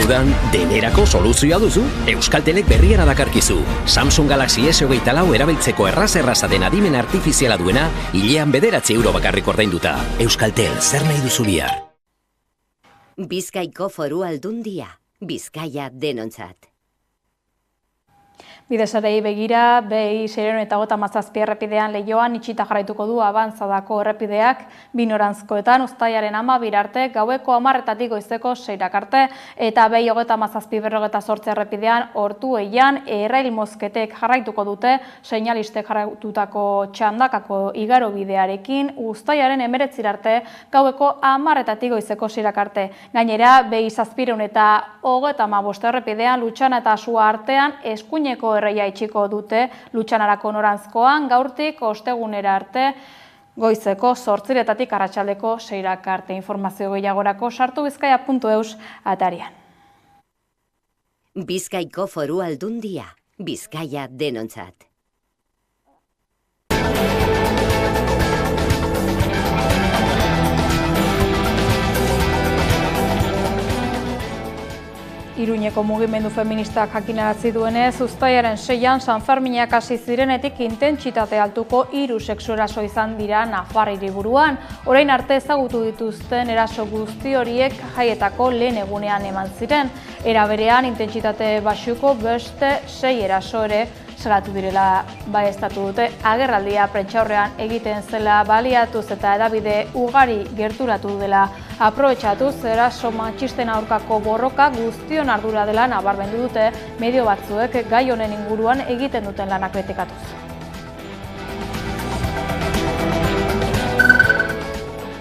Udan, denerako soluzioa duzu, Euskaltelek berriara dakarkizu. Samsung Galaxy S24 erabiltzeko erraza den adimen artifiziala duena, hilean 9 euro bakarrik ordainduta. Euskaltel, zer nahi duzu bihar? Bizkaiko Foru Aldundia. Bizkaia denontzat. Bidesarei begira, behi 657 errepidean Leioan itxita jarraituko du Abantzadako errepideak, binorantzkoetan uztailaren 12 arte, gaueko 10-etatik goizeko 6 arte, eta behi 57-58 errepidean Ortueian errail mozketek jarraituko dute, seinalistek jarraitutako txandakako igaro bidearekin, uztailaren 19 arte, gaueko 10-etatik goizeko 6 arte. Gainera, behi 700 eta 35 errepidean Lutxana eta Asua artean eskuineko erreia itxiko dute Lutxanarako norantzkoan, gaurtik ostegunera arte, goizeko 8-etatik arratsaldeko 6 arte. Informazio gehiagorako sartu bizkaia.eus atarian. Bizkaiko Foru Aldundia. Bizkaia denontzat. Iruñeko mugimendu feministak jakinarazi duenez, uztailaren 6an San Ferminak hasi zirenetik intentsitate altuko 3 sexu eraso izan dira Nafar hiriburuan. Orain arte ezagutu dituzten eraso guzti horiek jaietako lehen egunean eman ziren. Era berean intentsitate baxuko beste 6 eraso ere salatu direla baieztatu dute. Agerraldia prentsaurrean egiten zela baliatuz eta hedabide ugari gerturatu dela aprobetxatuz, eraso matxisten aurkako borroka guztion ardura dela nabarmendu dute medio batzuek gai honen inguruan egiten duten lanak kritikatuz.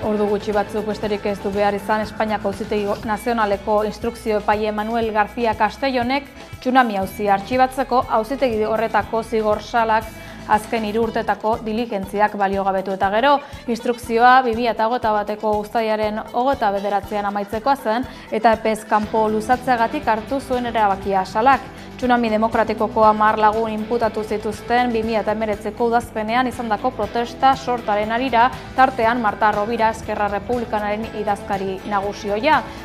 Ordu gutxi batzuk besterik ez du behar izan Espainiako Auzitegi Nazionaleko instrukzio epaile Manuel García Castellonek tsunami auzia artxibatzeko auzitegi horretako zigor salak azken 3 urtetako diligentziak baliogabetu eta gero. Instrukzioa 2021ko uztailaren 29an amaitzekoa zen eta epez kanpo luzatzeagatik hartu zuen erabakia salak. Tsunami Demokratikoko 10 lagun inputatu zituzten 2019ko udazkenean izandako protesta sortaren harira, tartean Marta Rovira Eskerra Republikanaren idazkari nagusio.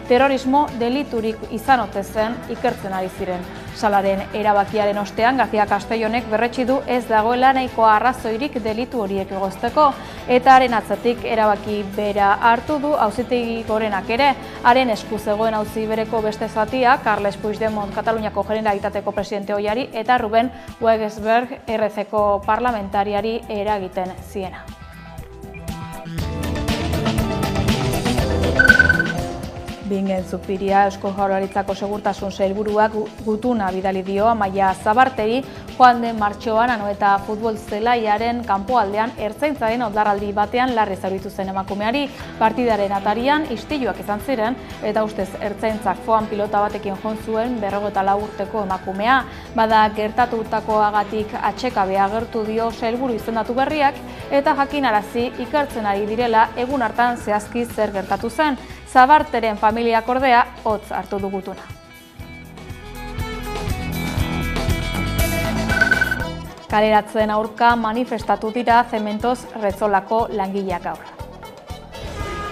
Terrorismo deliturik izan ote zen ikertzen ari ziren. Salaren erabakiaren ostean García Castellonek berretsi du ez dagoela nahikoa arrazoirik delitu horiek egozteko, eta haren atzetik erabaki bera hartu du Auzitegi Gorenak ere. Haren esku zegoen auzi bereko beste zatia, Carles Puigdemont Kataluniako Generalitateko presidente ohiari eta Ruben Wegensberg RCko parlamentariari eragiten ziena. Bingen Zupiria Eusko Jaurlaritzako Segurtasun Sailburuak gutuna bidali dio Amaia Zabarteri joan den martxoan Anoeta futbol zelaiaren kanpoaldean ertzaintzaren oldarraldi batean larri zauritu zen emakumeari. Partidaren atarian istiluak izan ziren eta ustez ertzaintzak foan pilota batekin jon zuen 54 urteko emakumea. Bada gertatutakoagatik atsekabea agertu dio sailburu izendatu berriak eta jakinarazi ikertzen ari direla egun hartan zehazki zer gertatu zen. Zabarteren familiak ordea hotz hartu du gutuna. Kaleratzeen aurka manifestatu dira Cementos Rezolako langileak gaur.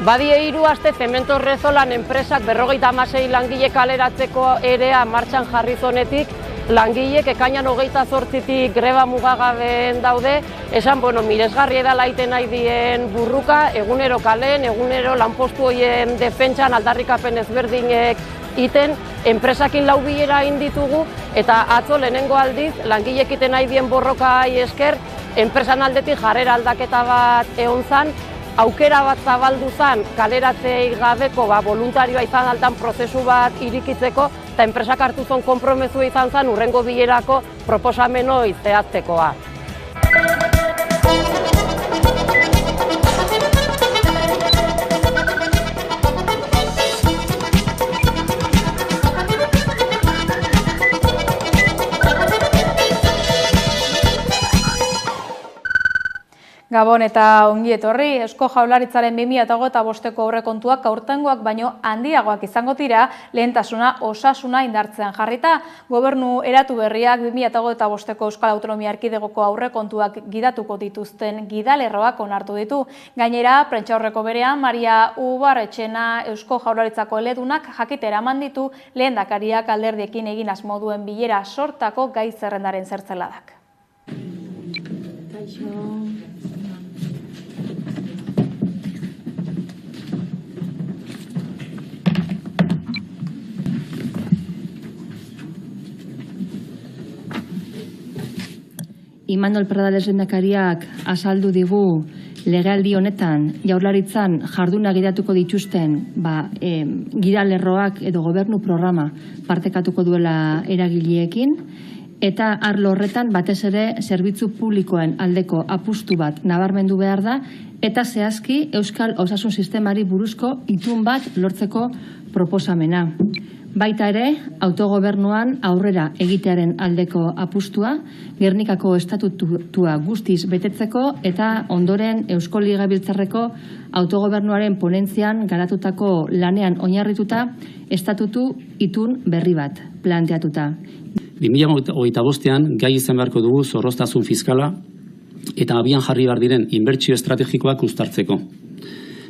Badie 3 aste Cementos Rezolan enpresak 56 langile kaleratzeko erea martxan jarri zonetik, langilek ekainan 28tik greba mugagabeen daude, esan, miresgarri edala iten nahi dien burruka, egunero kalen, egunero lanpostu horien defentsan aldarrikapen ezberdinek iten, enpresakin 4 bilera egin ditugu, eta atzo lehenengo aldiz, langilek iten nahi dien borrokai esker, enpresan aldetik jarrera aldaketa bat egon zan, aukera bat zabaldu zan kaleratzei gabeko voluntarioa izan altan prozesu bat irikitzeko, eta enpresak hartu zon konpromezua izan zen hurrengo bilerako proposameno zehaztekoa. Gabon eta ongi etorri, Eusko Jaurlaritzaren 2025ko aurrekontuak aurtengoak baino handiagoak izango dira, lehentasuna osasuna indartzean jarrita. Gobernu eratu berriak 2025ko Euskal Autonomia Erkidegoko aurrekontuak gidatuko dituzten gidalerroak onartu ditu. Gainera, prentsaurreko berean Maria Ubarretxena Eusko Jaurlaritzako eledunak jakitera eman ditu lehendakariak alderdiekin egin asmoduen bilera sortako gai zerrendaren zertzeladak. Imanol Pradales lehendakariak azaldu digu legealdi honetan Jaurlaritzan jarduna gidatuko dituzten gidalerroak edo gobernu programa partekatuko duela eragileekin eta arlo horretan batez ere zerbitzu publikoen aldeko apustu bat nabarmendu behar da eta zehazki Euskal Osasun Sistemari buruzko itun bat lortzeko proposamena. Baita ere, autogobernuan aurrera egitearen aldeko apustua, Gernikako estatutua guztiz betetzeko eta ondoren Eusko Legebiltzarreko autogobernuaren ponentzian garatutako lanean oinarrituta estatutu itun berri bat planteatuta. 2025ean gai izan beharko dugu zorroztasun fiskala eta abian jarri behar diren inbertsio estrategikoak uztartzeko.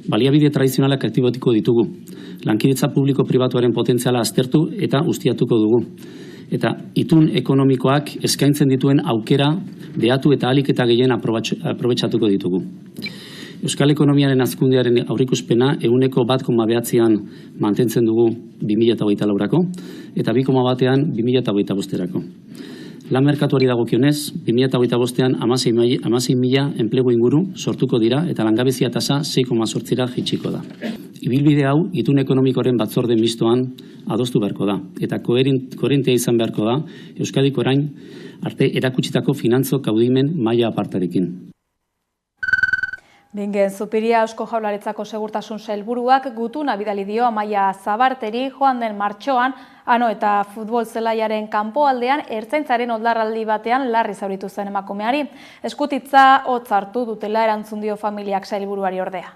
Baliabide tradizionalak aktibatuko ditugu. Lankidetza publiko-pribatuaren potentziala aztertu eta ustiatuko dugu. Eta itun ekonomikoak eskaintzen dituen aukera behatu eta ahalik eta gehien aprobetxatuko ditugu. Euskal ekonomiaren hazkundearen aurrikuspena 1,9an mantentzen dugu 2024rako eta 2,1an 2025erako. Lan merkatuari dagokionez, 2025ean 16.000 enplegu inguru sortuko dira eta langabezia tasa 6,8ra jaitsiko da. Ibilbide hau itun ekonomikoaren batzorde mistoan adostu beharko da eta koherentea izan beharko da Euskadiko orain arte erakutsitako finantzo kaudimen maila apartarekin. Bingen Zupiria Eusko Jaurlaritzako segurtasun sailburuak gutuna bidali dio Amaia Zabarteri joan den martxoan, ano eta futbol zelaiaren kanpoaldean ertzaintzaren oldarraldi batean larri zauritu zen emakumeari. Eskutitza hotz hartu dutela erantzun dio familiak sailburuari ordea.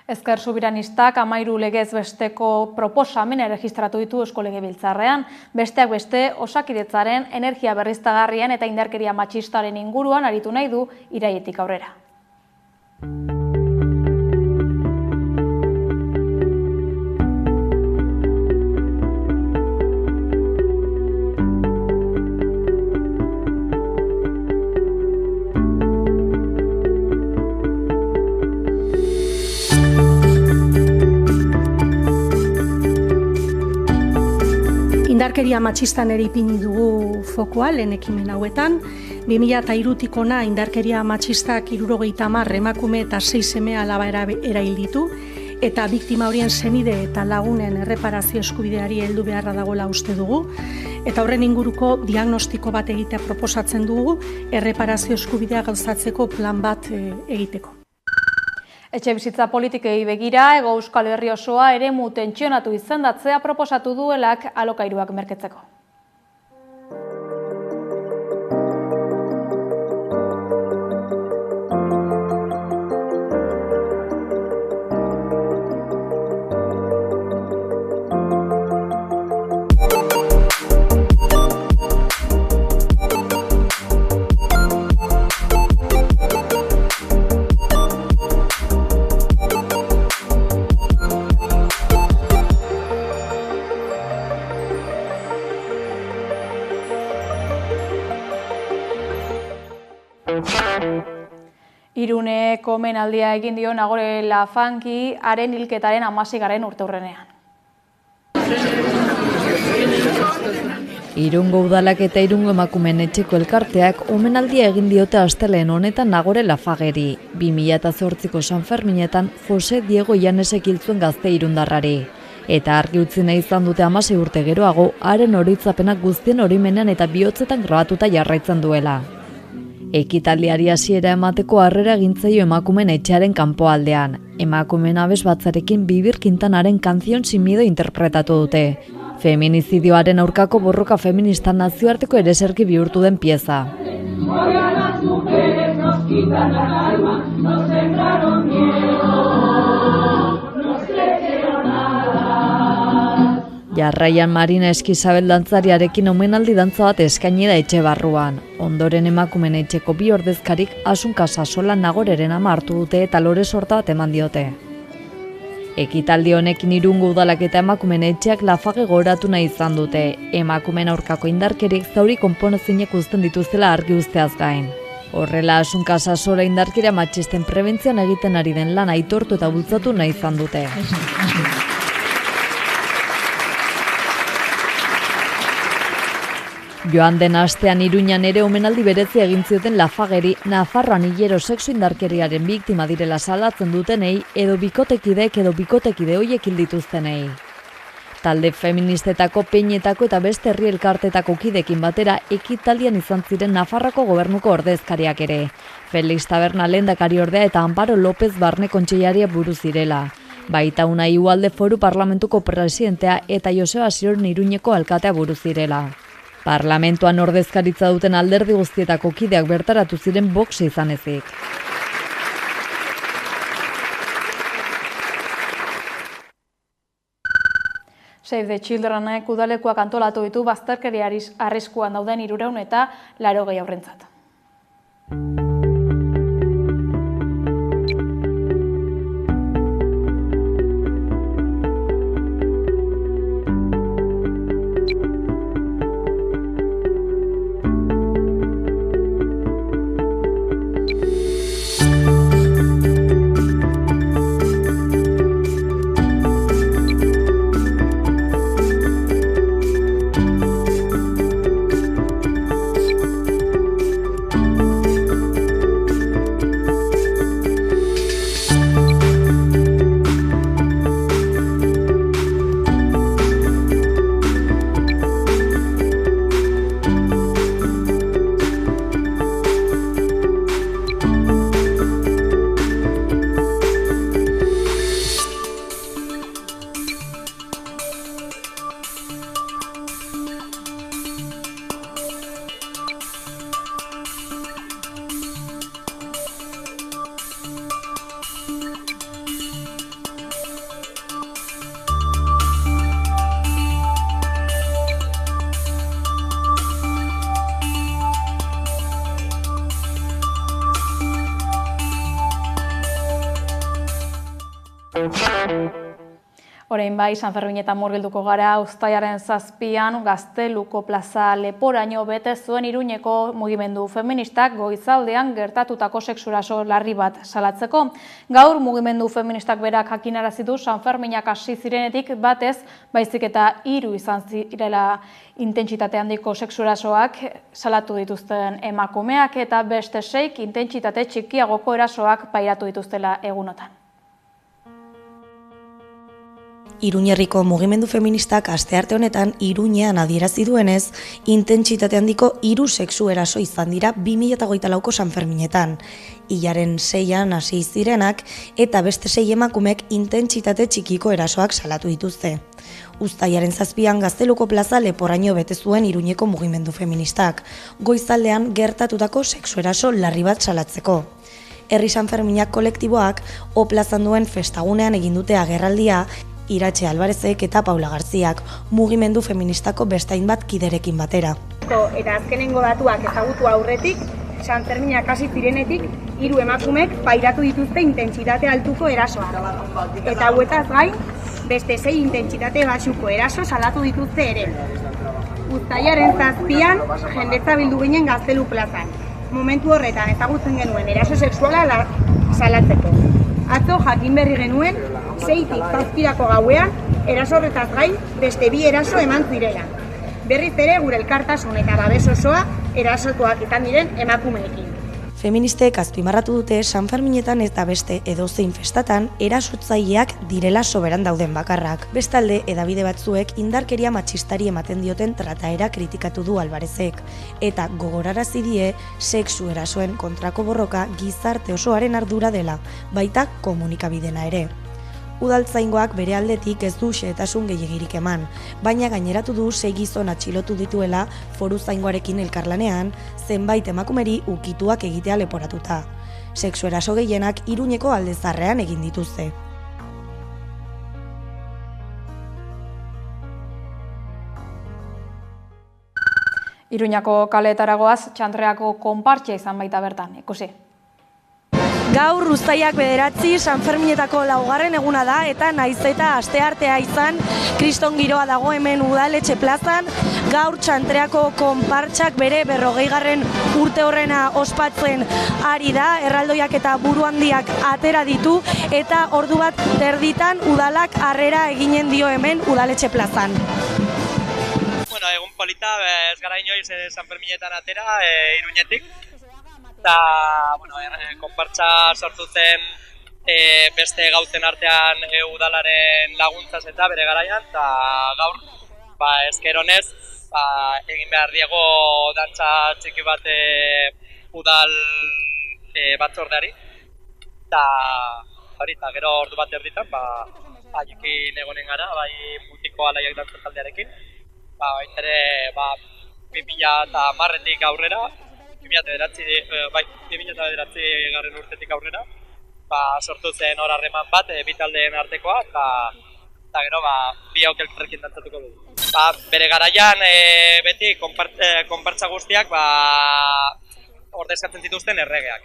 Ezker Subiranistak 13 legez besteko proposamen erregistratu ditu Eusko Legebiltzarrean. Besteak beste, Osakidetzaren energia berriztagarrien eta indarkeria matxistaren inguruan aritu nahi du irailetik aurrera. Indarkeria matxistan ere ipini dugu fokoa lehen ekimen hauetan. 2003tik hona indarkeria matxistak 70 emakume eta 6 seme alaba erail ditu eta biktima horien senide eta lagunen erreparazio eskubideari heldu beharra dagoela uste dugu. Eta horren inguruko diagnostiko bat egitea proposatzen dugu erreparazio eskubidea gauzatzeko plan bat egiteko. Etxebizitza politikei begira, Hego Euskal Herri osoa eremu tentsionatu izendatzea proposatu duelak alokairuak merketzeko. Iruneko omenaldia egin dio Nagore Lafanki haren hilketaren 16. urteurrenean. Irungo udalak eta Irungo emakumeen etxeko elkarteak omenaldia egin diote astelehen honetan Nagore Lafageri. 2008ko San Ferminetan Jose Diego Llanesek hil zuen gazte irundarrari. Eta argi utzi nahi izan dute 16 urte geroago, haren horitzapenak guztien horimenean eta bihotzetan grabatuta jarraitzen duela. Ekitaldiari hasiera emateko harrera egin zaio emakumeen etxearen kanpoaldean. Emakumeen abesbatzarekin Bibir Quintanaren Canción sin miedo interpretatu dute. Feminizidioaren aurkako borroka feminista nazioarteko ereserki bihurtu den pieza. Jarraian Marina Eskizabel dantzariarekin omenaldi dantza bat eskaini da etxe barruan. Ondoren emakumeen etxeko bi ordezkarik Asunka Sasola Nagoreren ama hartu dute eta lore sorta bat eman diote. Ekitaldi honekin Irungo udalak eta emakumeen etxeak Lafage gogoratu nahi izan dute. Emakumeen aurkako indarkerik zauri konponezinek uzten dituztela argi uzteaz gain. Horrela Asunka Sasola indarkeria matxisten prebentzioan egiten ari den lan aitortu eta bultzatu nahi izan dute. Joan den astean Iruñan ere omenaldi berezi egin zioten Lafageri Nafarroan hilero sexu indarkeriaren biktima direla salatzen dutenei edo bikotekide hoiek hil dituztenei. Talde feministetako, peinetako eta beste herri elkartetako kidekin batera ekitaldian izan ziren Nafarroko gobernuko ordezkariak ere. Felix Taberna lehendakariordea eta Amparo López Barne kontseilaria buru zirela. Baita Unai Ugalde Foru Parlamentuko presidentea eta Joseba Siron Iruñeko alkatea buru zirela. Parlamentuan ordezkaritza duten alderdi guztietako kideak bertaratu ziren Vox izan ezik. Save the Childrenek udalekuak antolatu ditu bazterkeria arriskuan dauden 380 haurrentzat. Orain bai, San Ferminetan murgilduko gara, uztailaren 7an Gazteluko plaza leporaino bete zuen Iruñeko mugimendu feministak goizaldean gertatutako sexuraso larri bat salatzeko. Gaur mugimendu feministak berak jakinarazi du San Ferminak hasi zirenetik batez, baizik eta 3 izan zirela intentsitate handiko sexurasoak salatu dituzten emakumeak eta beste 6 intentsitate txikiagoko erasoak pairatu dituztela egunotan. Iruñerriko mugimendu feministak astearte honetan Iruñean adierazi duenez, intentsitate handiko 3 sexu eraso izan dira 2024ko San Ferminetan. Hilaren 6an hasi zirenak eta beste 6 emakumek intentsitate txikiko erasoak salatu dituzte. Uztailaren 7an Gazteluko plaza leporaino bete zuen Iruñeko mugimendu feministak, goizaldean gertatutako sexu eraso larri bat salatzeko. Herri San Ferminak kolektiboak O plazan duen festagunean egin dute agerraldia Iratxe Alvarezek eta Paula Garziak, mugimendu feministako beste hainbat kiderekin batera. Eta azkenengo datuak ezagutu aurretik, San Ferminak hasi zirenetik, 3 emakumek pairatu dituzte intentsitate altuko erasoa. Eta hauetaz gain, beste 6 intentsitate baxuko eraso salatu dituzte ere. Uztailaren 7an jendetza bildu ginen Gaztelu plazan. momentu horretan ezagutzen genuen eraso sexuala salatzeko. Atzo jakin berri genuen, 6-tik 7-rako gauean, eraso horretaz gain beste 2 eraso eman zirela. Berriz ere gure elkartasun eta babes osoa erasotuak izan diren emakumeekin. Feministek azpimarratu dute Sanferminetan eta beste edozein festatan erasotzaileak direla soberan dauden bakarrak. Bestalde, hedabide batzuek indarkeria matxistari ematen dioten trataera kritikatu du Alvarezek. Eta gogorarazi die sexu erasoen kontrako borroka gizarte osoaren ardura dela, baita komunikabidena ere. Udaltzaingoak bere aldetik ez du xehetasun gehiegirik eman, baina gaineratu du 6 gizon atxilotu dituela foruzaingoarekin elkarlanean, zenbait emakumeri ukituak egitea leporatuta. Sexu eraso gehienak Iruñeko Aldezarrean egin dituzte. Iruñako kaleetara goaz, Txantreako konpartsia izan baita bertan, ikusi. Gaur Uztailak 9 Sanferminetako 4. eguna da eta naiz eta asteartea izan kriston giroa dago hemen udaletxe plazan. Gaur Txantreako konpartsak bere 40. urte horrena ospatzen ari da, erraldoiak eta buru handiak atera ditu eta ordu bat terditan udalak harrera eginen dio hemen udaletxe plazan. Bueno, egun polita, ez gara inoiz Sanferminetan atera, Iruñetik. Eta, bueno, konpartza sortu zen beste gauzen artean udalaren laguntzaz eta bere garaian, eta gaur, ezkeronez, egin behar diego dantza txiki bat udal batzordeari. Eta, gero ordu bat erditan, haiekin egonen gara, bai mutiko alaiak dantza taldearekin. Baita ere, 2010-tik aurrera, 2009 garren urtetik aurrera, sortu zen hor harreman bat, bi taldeen artekoa, eta gero bi hauk elkarrekin dantzatuko dugu. Bere garaian beti konpartza guztiak ordezkatzen zituzten erregeak.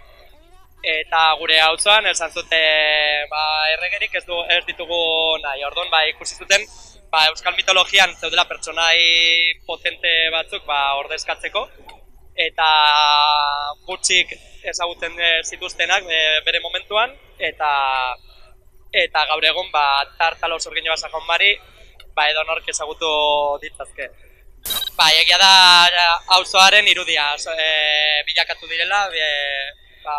Eta gure auzoan esan zuten erregerik ez ditugu nahi, orduan ikusi zuten euskal mitologian zeudela pertsonai potente batzuk ordezkatzeko, eta gutxik ezagutzen zituztenak bere momentuan, eta gaur egun Tartalo Sorgine Basajon Mari edonork ezagutu ditzazke. Egia da auzoaren irudia bilakatu direla,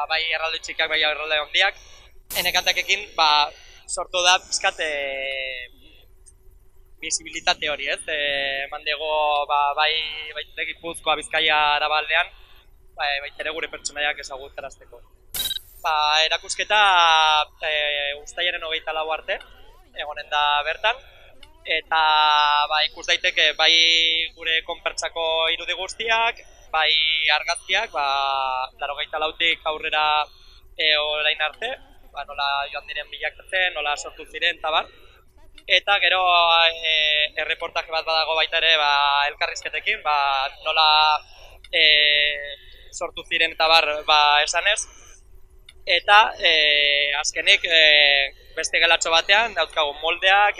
bai erralde txikiak, bai erralde handiak. Enekantakekin sortu da pizkat bisibilitate hori, ez? Mandego bai Gipuzkoa, Bizkaia, Arabaldean, baitere gure pertsonaiak ezagutarazteko. Erakusketa Uztailaren 24 arte egonen da bertan, eta ikus daiteke bai gure konpertsako irudi guztiak, bai argazkiak, 84tik aurrera orain arte, nola joan diren bilakatzen, nola sortu ziren, eta bar. Eta gero erreportaje bat badago baita ere elkarrizketekin, nola sortu ziren eta bar esanez. Eta azkenik beste gelatxo batean dauzkagu moldeak,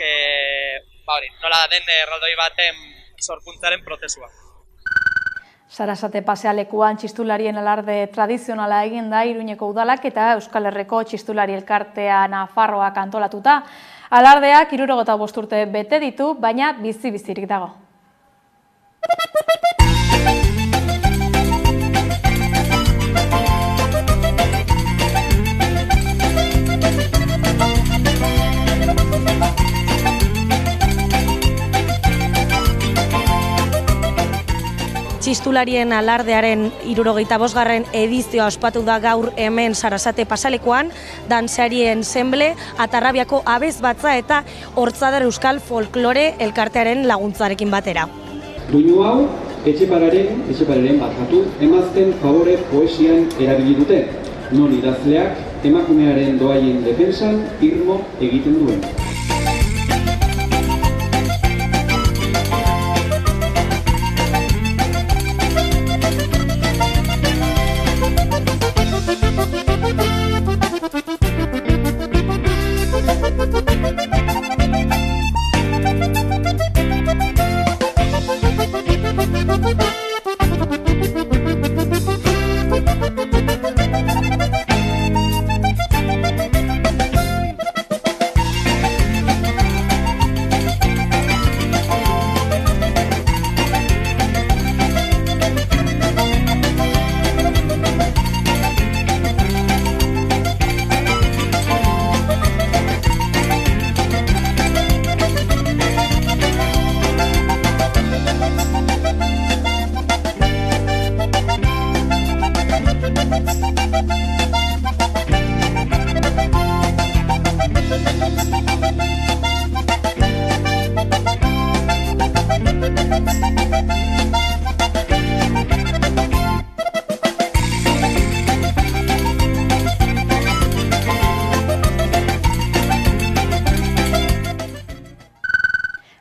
nola den erraldoi baten sorkuntzaren prozesua. Sarasate pasealekuan txistularien alarde tradizionala egin da Iruñeko udalak eta Euskal Herriko txistulari elkartea Nafarroak antolatuta. Alardeak 75 urte bete ditu, baina bizi-bizirik dago. Txistularien alardearen 75. edizioa ospatu da gaur hemen Sarasate pasalekuan, dantzarien ensemble, Atarrabiako abez batza eta Hortzadar Euskal Folklore elkartearen laguntzarekin batera. Doinu hau, etxepararen barkatu, emazten favore poesian erabili dute, non idazleak emakumearen doaien defensan irmo egiten duen.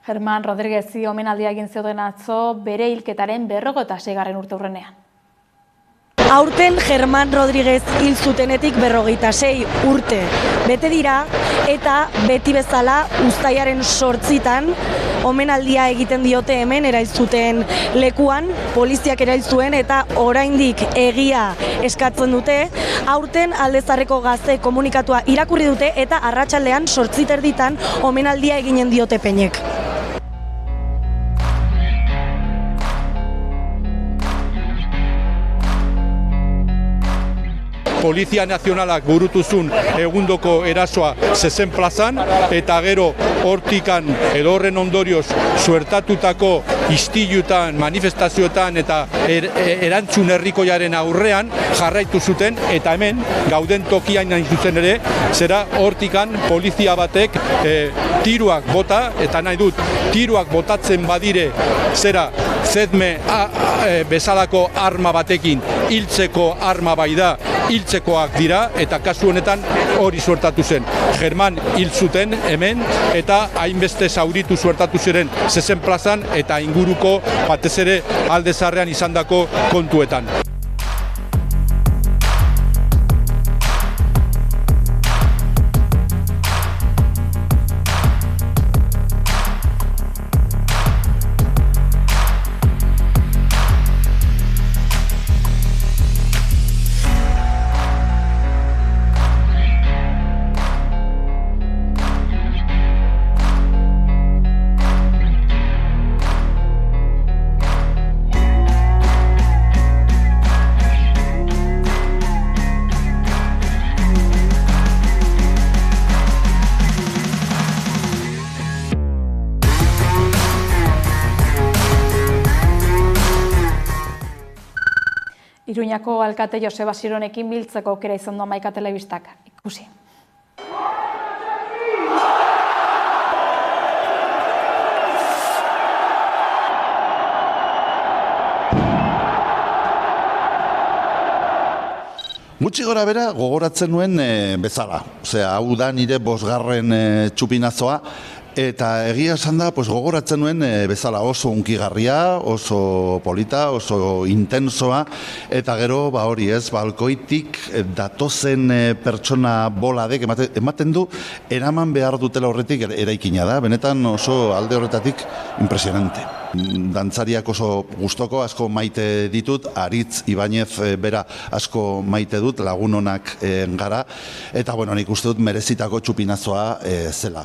Germán Rodríguezi omenaldia egin zioten atzo bere hilketaren 56. urteurrenean. Aurten Germán Rodríguez hil zutenetik 56 urte bete dira eta beti bezala uztailaren 8 omenaldia egiten diote hemen erail zuten lekuan, poliziak erail zuen eta oraindik egia eskatzen dute. Aurten Alde Zaharreko Gazte komunikatua irakurri dute eta arratsaldean 8:30 omenaldia eginen diote peinek. Polizia Nazionalak burutuzun egundoko erasoa zezen plazan, eta gero hortikan edo horren ondorioz suertatutako istilutan, manifestazioetan eta erantzun herrikoiaren aurrean jarraitu zuten, eta hemen gauden tokian nahi zuzen ere, zera hortikan polizia batek tiruak bota, eta nahi dut, tiruak botatzen badire zera zedme bezalako arma batekin hiltzeko arma bai da, hiltzekoak dira, eta kasu honetan hori suertatu zen. Germán hil zuten hemen, eta hainbeste zauritu suertatu ziren zezen plazan, eta inguruko batez ere Alde Zaharrean izandako kontuetan. Iruñako alkate Joseba Sironekin biltzeko aukera izan du Hamaika Telebistak. Ikusi. Gutxi gora bera gogoratzen nuen bezala. Osea, hau da nire 5. txupinazoa. Eta egia esan da, gogoratzen nuen bezala oso unkigarria, oso polita, oso intensoa, eta gero, hori ez, balkoitik datozen pertsona boladek ematen du, eraman behar dutela horretik eraikina da, benetan oso alde horretatik impresionante. Dantzariak oso gustoko, asko maite ditut, Aritz Ibanez bera asko maite dut, lagun onak gara, eta nik uste dut merezitako txupinazoa zela.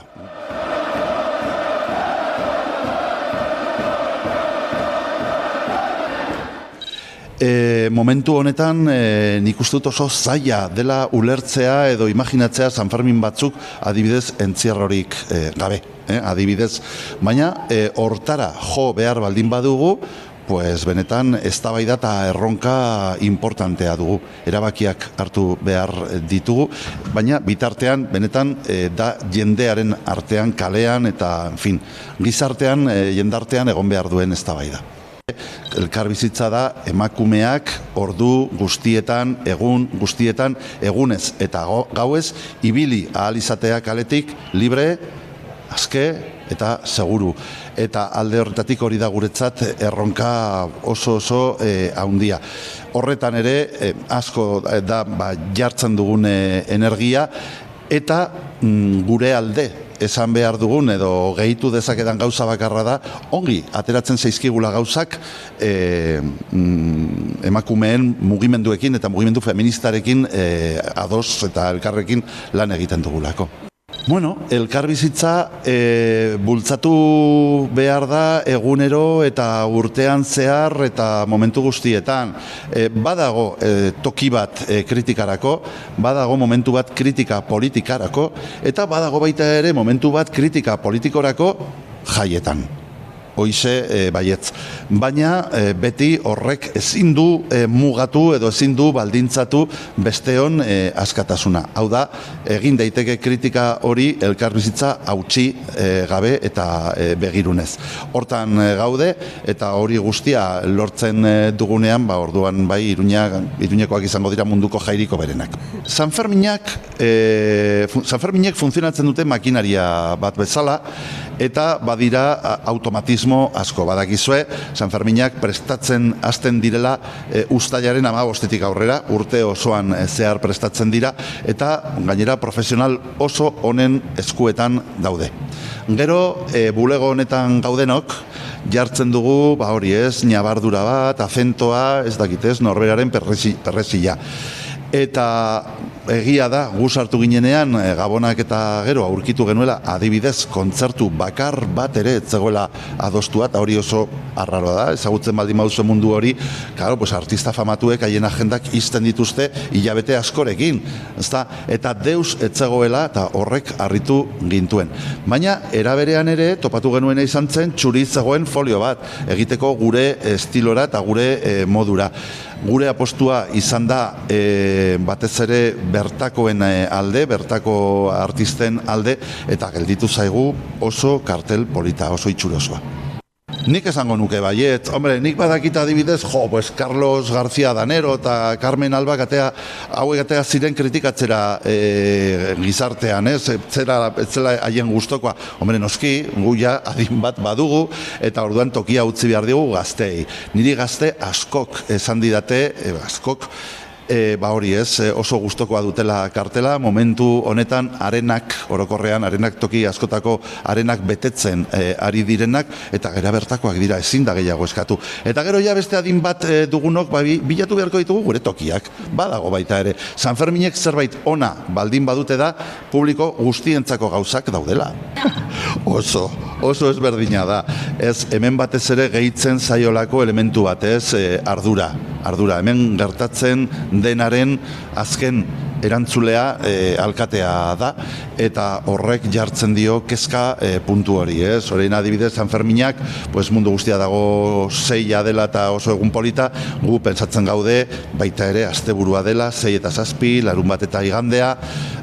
Momentu honetan nik uste dut oso zaila dela ulertzea edo imaginatzea Sanfermin batzuk adibidez entzierrorik gabe, adibidez, baina hortara jo behar baldin badugu, benetan eztabaida eta erronka importantea dugu, erabakiak hartu behar ditugu, baina bitartean benetan da jendearen artean, kalean eta gizartean, jendartean egon behar duen eztabaida. Elkarbizitza da emakumeak ordu guztietan, egun guztietan, egunez eta gauez, ibili ahal izatea kaletik, libre, aske eta seguru. Eta alde horretatik hori da guretzat erronka oso haundia. Horretan ere, asko da jartzen dugun energia, eta gure alde esan behar dugun edo gehitu dezakedan gauza bakarra da, ongi ateratzen zaizkigula gauzak emakumeen mugimenduekin eta mugimendu feministarekin ados eta elkarrekin lan egiten dugulako. Elkarbizitza bultzatu behar da egunero eta urtean zehar eta momentu guztietan. Badago toki bat kritikarako, badago momentu bat kritika politikarako, eta badago baita ere momentu bat kritika politikorako jaietan. hoize baietz. Baina beti horrek ezin du mugatu edo ezin du baldintzatu besteon askatasuna. Hau da, egin daiteke kritika hori elkarbizitza hautsi gabe eta begirunez. Hortan gaude eta hori guztia lortzen dugunean, orduan bai Iruñekoak izango dira munduko jairiko berenak. Sanferminek funtzionatzen dute makinaria bat bezala, eta badira automatismo asko. Badakizue, Sanferminak prestatzen hasten direla uztailaren 15-tik aurrera, urte osoan zehar prestatzen dira, eta gainera profesional oso honen eskuetan daude. Gero, bulego honetan gaudenok, jartzen dugu, hori ez, ñabardura bat, azentoa, ez dakitez, norberaren perrezila. Eta egia da, gu sartu ginenean, Gabonak eta gero aurkitu genuela, adibidez, kontzertu bakar bat ere etzegoela adostua, eta hori oso arraroa da, ezagutzen baldin mauzu mundu hori, claro, pues artista famatuek haien agendak izten dituzte hilabete askorekin, ezta? Eta deus etzegoela, eta horrek harritu gintuen. Baina, eraberean ere, topatu genuena izan zen, txuri zegoen folio bat, egiteko gure estilora eta gure modura. Gure apostua izan da batez ere bertakoen alde, bertako artisten alde, eta gelditu zaigu oso kartel polita, oso itxurosoa. Nik esango nuke baiet, nik badakit adibidez, pues Carlos García Danero eta Carmen Alba hauek atea ziren kritikatzera gizartean, ez zela haien gustokoa. Noski, gu ja adin bat badugu, eta orduan tokia utzi behar digu gaztei. Niri gazte askok esan didate, hori ez, oso gustokoa dutela kartela, momentu honetan arenak, orokorrean, arenak toki askotako arenak betetzen ari direnak, eta gera bertakoak dira, ezin da gehiago eskatu. Eta gero ja beste adin bat dugunok, bilatu beharko ditugu gure tokiak, badago baita ere. Sanferminek zerbait ona baldin badute da, publiko guztientzako gauzak daudela. Oso ezberdina da. Ez, hemen batez ere gehitzen zaiolako elementu bat, ez, ardura. Hemen gertatzen denaren azken erantzulea alkatea da, eta horrek jartzen dio kezka puntu hori, ez? Orain adibidez, Sanferminak, mundu guztia dago seia dela eta oso egun polita, gu pentsatzen gaude, baita ere, asteburua dela, 6 eta 7, larun bat eta igandea,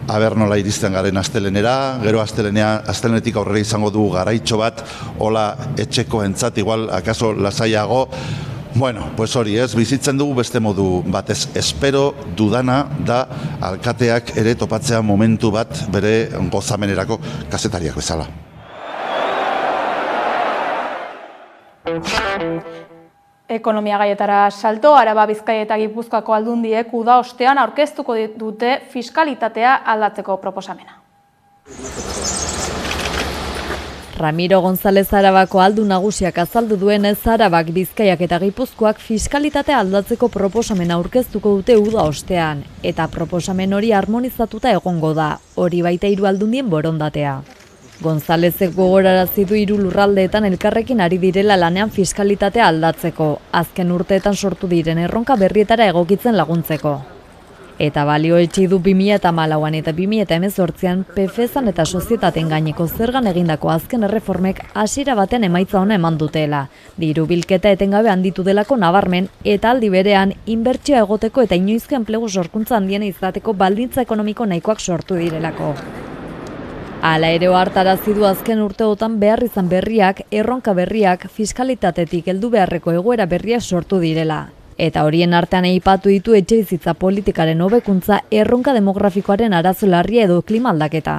aber nola iristen garen astelenera, gero astelenetik aurrera izango du garaitxo bat, hola etxeko entzat, igual, akaso lasaiago. Pues hori ez, bizitzen dugu beste modu batez. Espero dudana da alkateak ere topatzea momentu bat bere gozamenerako kazetariak bezala. Ekonomia gaietara salto, Araba, Bizkaia eta Gipuzkoako aldundiek uda ostean aurkeztuko dute fiskalitatea aldatzeko proposamena. Ramiro González Arabako aldun nagusiak azaldu duenez, Arabak, Bizkaiak eta Gipuzkoak fiskalitatea aldatzeko proposamena aurkeztuko dute uda ostean, eta proposamen hori harmonizatuta egongo da, hori baita 3 aldundien borondatea. Gonzálezek gogorarazi du 3 lurraldeetan elkarrekin ari direla lanean fiskalitatea aldatzeko, azken urteetan sortu diren erronka berrietara egokitzen laguntzeko. Eta balioetsi du 2014an eta 2018an PFEZan eta sozietateen gaineko zergan egindako azken erreformek hasiera baten emaitza ona eman dutela. Diru bilketa etengabe handitu delako nabarmen eta aldi berean inbertsioa egoteko eta inoizko enplegu sorkuntza handiena izateko baldintza ekonomiko nahikoak sortu direlako. Hala ere ohartarazi du azken urteotan behar izan berriak, erronka berriak, fiskalitatetik heldu beharreko egoera berriak sortu direla. Eta horien artean aipatu ditu etxebizitza politikaren hobekuntza, erronka demografikoaren arazo larria edo klima aldaketa.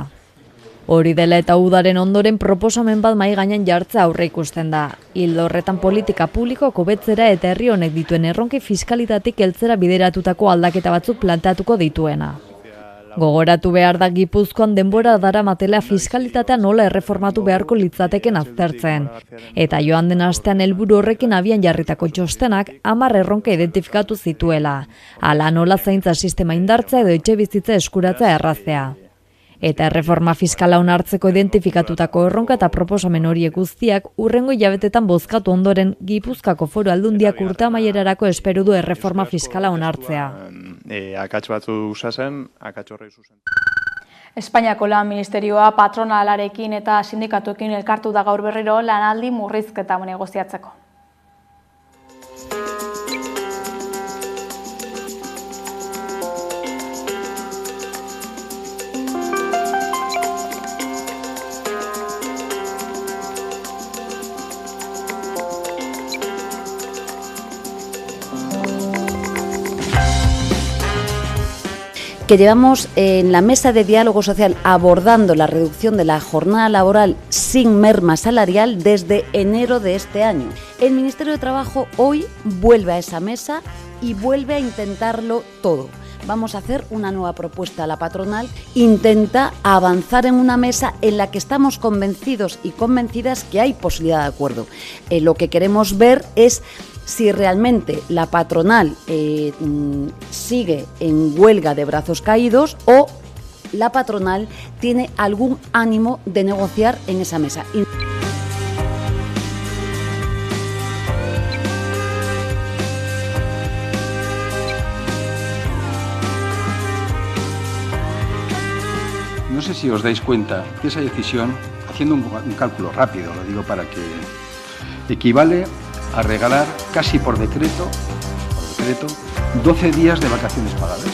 Hori dela eta udaren ondoren proposamen bat mahai gainean jartzea aurre ikusten da. Ildo horretan politika publikoak hobetzera eta herri honek dituen erronki fiskalitatik heltzera bideratutako aldaketa batzuk planteatuko dituena. Gogoratu behar da Gipuzkoan denbora daramatela fiskalitatea nola erreformatu beharko litzateken aztertzen. Eta joan den astean helburu horrekin abian jarritako txostenak 10 erronka identifikatu zituela. Hala nola zaintza sistema indartzea edo etxebizitza eskuratzea erraztea. Eta erreforma fiskala onartzeko identifikatutako erronka eta proposamen horiek guztiak urrengo hilabetetan bozkatu ondoren Gipuzkoako Foru Aldundiak urte amaierarako espero du erreforma fiskala onartzea. Akats batzu usasen, akats horrei zuzen. Espainiako Lan Ministerioa patronalarekin eta sindikatuekin elkartu da gaur berriro lanaldi murrizketa negoziatzeko. Que llevamos en la mesa de diálogo social abordando la reducción de la jornada laboral sin merma salarial desde enero de este año. El Ministerio de Trabajo hoy vuelve a esa mesa y vuelve a intentarlo todo. Vamos a hacer una nueva propuesta. La patronal intenta avanzar en una mesa en la que estamos convencidos y convencidas que hay posibilidad de acuerdo. Lo que queremos ver es si realmente la patronal sigue en huelga de brazos caídos o la patronal tiene algún ánimo de negociar en esa mesa. No sé si os dais cuenta que esa decisión, haciendo un cálculo rápido, lo digo para que equivale a regalar casi por decreto 12 días de vacaciones pagadas.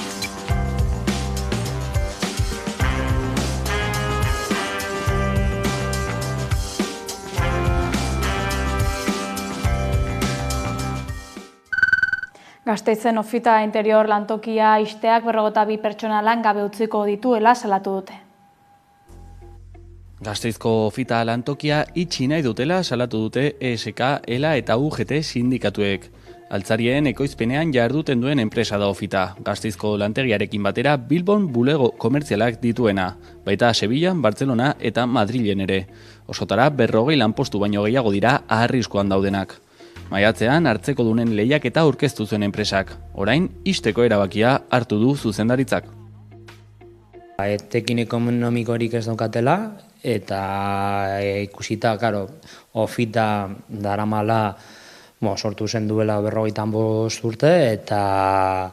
Gasteizen Ofita Interior lantokia ixteak 52 pertsona langabe utziko dituela salatu dute. Gasteizko Ofita lantokia itxi nahi dutela salatu dute ESK, ELA eta UGT sindikatuek. Altzarien ekoizpenean jarduten duen enpresa da Ofita. Gasteizko lantegiarekin batera Bilbon bulego komertzialak dituena, baita Sevillan, Bartzelona eta Madrilen ere. Osotara 40 lanpostu baino gehiago dira arriskuan daudenak. Maiatzean hartzeko dunen lehiaketa aurkeztu zuen enpresak. Orain, ixteko erabakia hartu du zuzendaritzak. Etekin ekonomikorik ez daukatela, eta ikusita, Ofita daramala sortu zen duela 45 urte, eta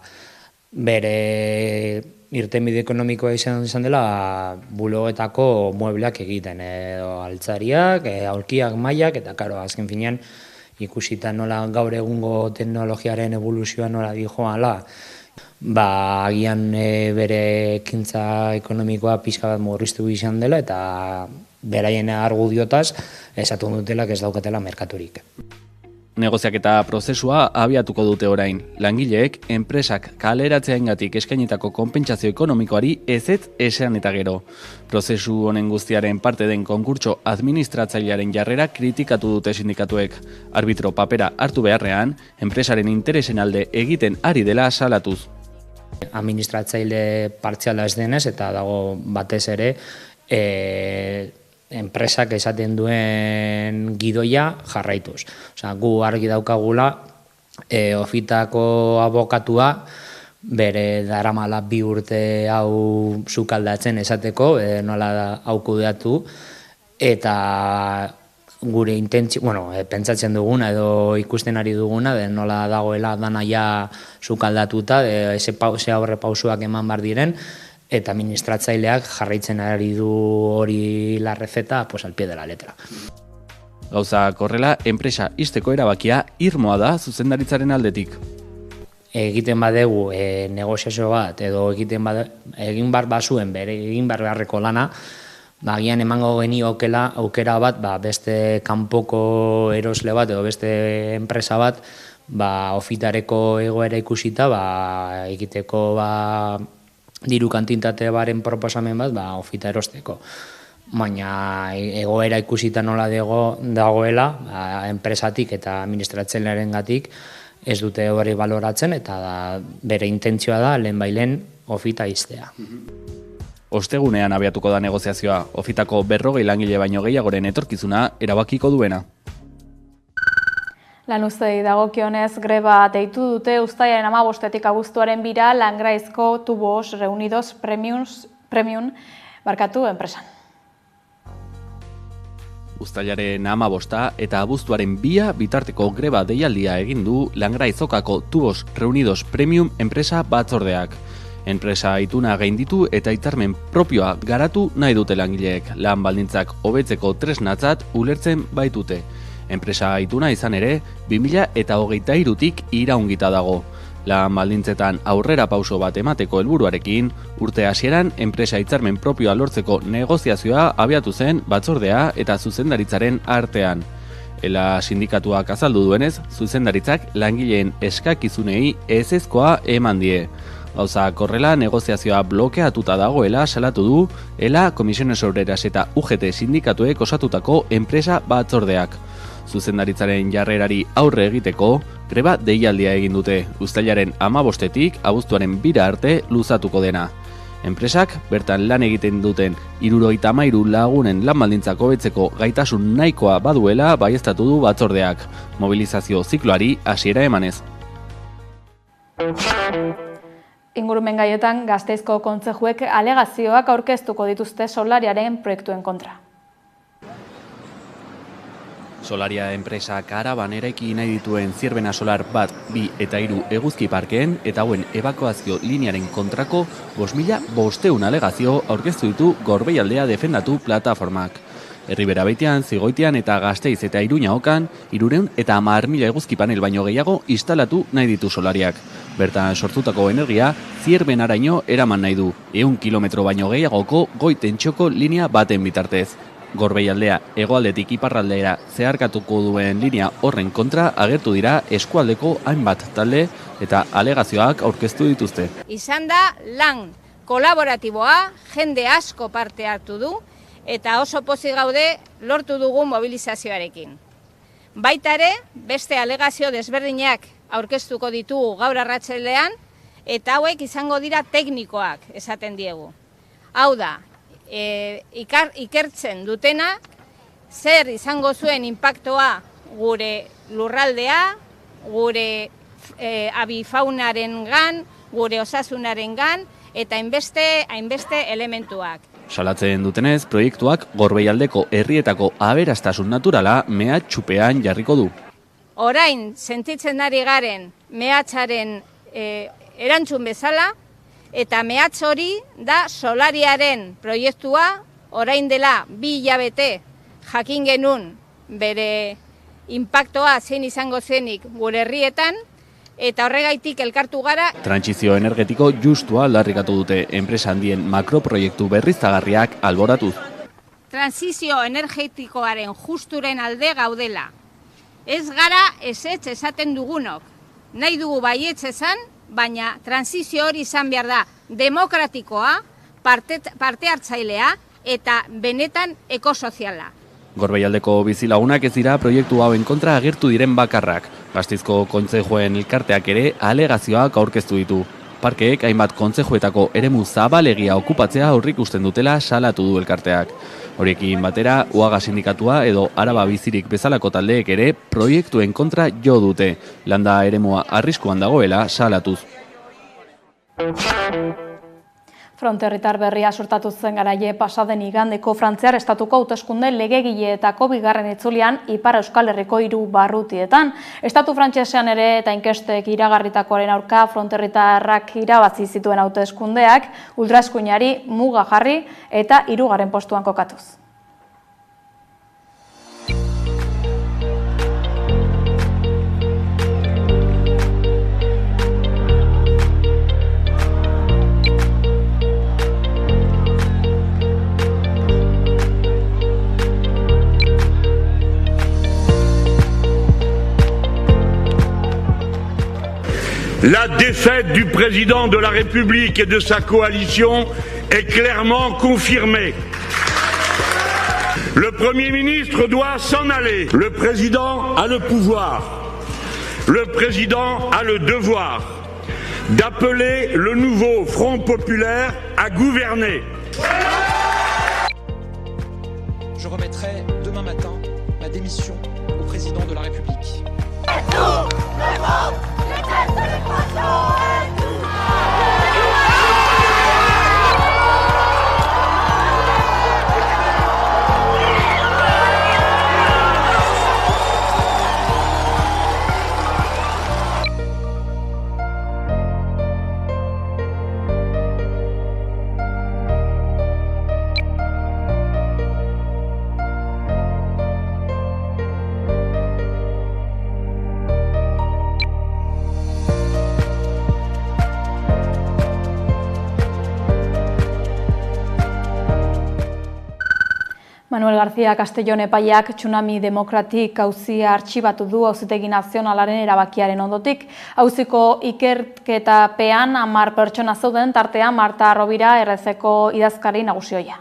bere irtenbide ekonomikoa izan dela bulegoetako muebleak egiten, altzariak, aulkiak, mailak, eta azken finean ikusita nola gaur egungo teknologiaren evoluzioa nola dijoala, agian bere ekintza ekonomikoa pixka bat murriztu izan dela eta beraien argudiotaz esatu dutela ez daukatela merkaturik. Negoziaketa prozesua abiatuko dute orain. Langileek enpresak kaleratzearengatik eskainitako konpentsazio ekonomikoari ezetz esan eta gero. Prozesu honen guztiaren parte den konkurtso administratzailearen jarrera kritikatu dute sindikatuek. Arbitro papera hartu beharrean, enpresaren interesen alde egiten ari dela salatuz. Administratzaile partziala ez denez eta dago batez ere enpresak esaten duen gidoia jarraituz. Gu argi daukagula Ofitako abokatua bere daramala 2 urte hau sukaldatzen esateko, nola hau kudeatu, eta gure pentsatzen duguna edo ikusten ari duguna, nola dagoela dana ja sukaldatuta, ze aurre pausuak eman bar diren, eta administratzaileak jarraitzen ari du hori la receta al pie de la letra. Gauza korrela, enpresa ixteko erabakia irmoa da zuzendaritzaren aldetik. Egiten badegu negoziazio bat, edo egin bar bazuen, egin bar beharreko lana, agian emango geniokela aukera bat, beste kanpoko erosle bat, edo beste enpresa bat, Ofitareko egoera ikusita, egiteko diru kantitate baren proposamen bat, Ofita erosteko. Baina egoera ikusita nola dagoela, enpresatik eta administratzailearengatik ez dute hori baloratzen, eta bere intentzioa da lehenbailen Ofita ixtea. Ostegunean abiatuko da negoziazioa, Ofitako 40 langile baino gehiagoren etorkizuna erabakiko duena. Lanuztei dagokionez greba deitu dute uztailaren 15-etik abuztuaren 2 Langraizko Tubos Reunidos Premium enpresan. Uztailaren 15 eta abuztuaren 2 bitarteko greba deialdia egin du Langraizokako Tubos Reunidos Premium enpresa batzordeak. Enpresa ituna gainditu eta hitzarmen propioa garatu nahi dute langileek, lan baldintzak hobetzeko tresnatzat ulertzen baitute. Enpresa ituna izan ere, 2023tik iraungita dago. Lan baldintzetan aurrera pauso bat emateko helburuarekin, urte hasieran enpresa hitzarmen propioa lortzeko negoziazioa abiatu zen batzordea eta zuzendaritzaren artean. Ela sindikatuak azaldu duenez, zuzendaritzak langileen eskakizunei ezezkoa eman die. Gauzak horrela negoziazioa blokeatuta dagoela salatu du Ela, Comisiones Obreras eta UGT sindikatuek osatutako enpresa batzordeak. Zuzendaritzaren jarrerari aurre egiteko, greba deialdia egin dute, uztailaren 15etik abuztuaren 2 arte luzatuko dena. Enpresak, bertan lan egiten duten 73 lagunen lan baldintzak hobetzeko gaitasun nahikoa baduela baieztatu du batzordeak, mobilizazio zikloari hasiera emanez. Ingurumen gaietan Gasteizko kontzejuek alegazioak aurkeztuko dituzte solariaren proiektuen kontra. Solaria enpresa karaban eraiki nahi dituen Zierbena Solar 1, 2 eta 3 eguzki parkeen eta hauen ebakuazio linearen kontrako 5.500 alegazio aurkeztu ditu Gorbeialdea defendatu plataformak. Herribera Beitian, Zigoitian eta Gasteiz eta Iruña Okan 310.000 eguzki panel baino gehiago instalatu nahi ditu solariak. Bertan sortutako energia Zierbenaraino eraman nahi du, 100 kilometro baino gehiagoko goi tentsioko linea baten bitartez. Gorbeialdea hegoaldetik iparraldera zeharkatuko duen linea horren kontra agertu dira eskualdeko hainbat talde eta alegazioak aurkeztu dituzte. Izan da lan kolaboratiboa, jende asko parte hartu du eta oso pozik gaude lortu dugu mobilizazioarekin. Baita ere, beste alegazio desberdinak aurkeztuko ditugu gaur arratsaldean eta hauek izango dira teknikoak esaten diegu. Hau da, ikertzen dutena, zer izango zuen inpaktoa gure lurraldea, gure abifaunarengan, gure osasunarengan eta hainbeste elementuak. Salatzen dutenez, proiektuak Gorbeialdeko herrietako aberastasun naturala mehatxupean jarriko du. Orain sentitzen ari garen mehatxaren erantzun bezala, eta mehatx hori da solariaren proiektua, orain dela 2 hilabete jakin genuen bere inpaktoa zein izango zenik gure herrietan, eta horregaitik elkartu gara. Trantsizio energetiko justua aldarrikatu dute enpresa handien makroproiektu berriztagarriak alboratuz. Trantsizio energetikoaren justuren alde gaudela. Ez gara ezetz esaten dugunok, nahi dugu baietz esan, baina transizio hori izan behar da demokratikoa, parte hartzailea eta benetan ekosoziala. Gorbeialdeko bizilagunak ez dira proiektu hauen kontra agertu diren bakarrak. Gasteizko kontzejuen elkarteak ere alegazioak aurkeztu ditu. Parkeek hainbat kontzejuetako eremu zabalegia okupatzea aurrikusten dutela salatu du elkarteak. Horiekin batera, UAGA sindikatua edo Araba Bizirik bezalako taldeek ere proiektuen kontra jo dute. Landa eremua arriskuan dagoela salatuz. Fronterritar berria sortatu zen garaie pasaden igandeko Frantziar estatuko hauteskunde legegileetako 2. itzulian Ipar Euskal Herriko 3 barrutietan. Estatu frantsesean ere eta inkestek iragarritakoaren aurka fronterritarrak irabazi zituen hauteskundeak ultraeskuinari muga jarri eta 3. postuan kokatuz. La défaite du président de la République et de sa coalition est clairement confirmée. Le Premier ministre doit s'en aller. Le président a le pouvoir. Le président a le devoir d'appeler le nouveau Front populaire à gouverner. Je remettrai demain matin ma démission au président de la République. Manuel García Castellón epaiak Tsunami Demokratik auzia artxibatu du Auzitegi Nazionalaren erabakiaren ondotik. Auziko ikerketapean 10 pertsona zeuden, tartean Marta Rovira RZ-ko idazkari nagusioia.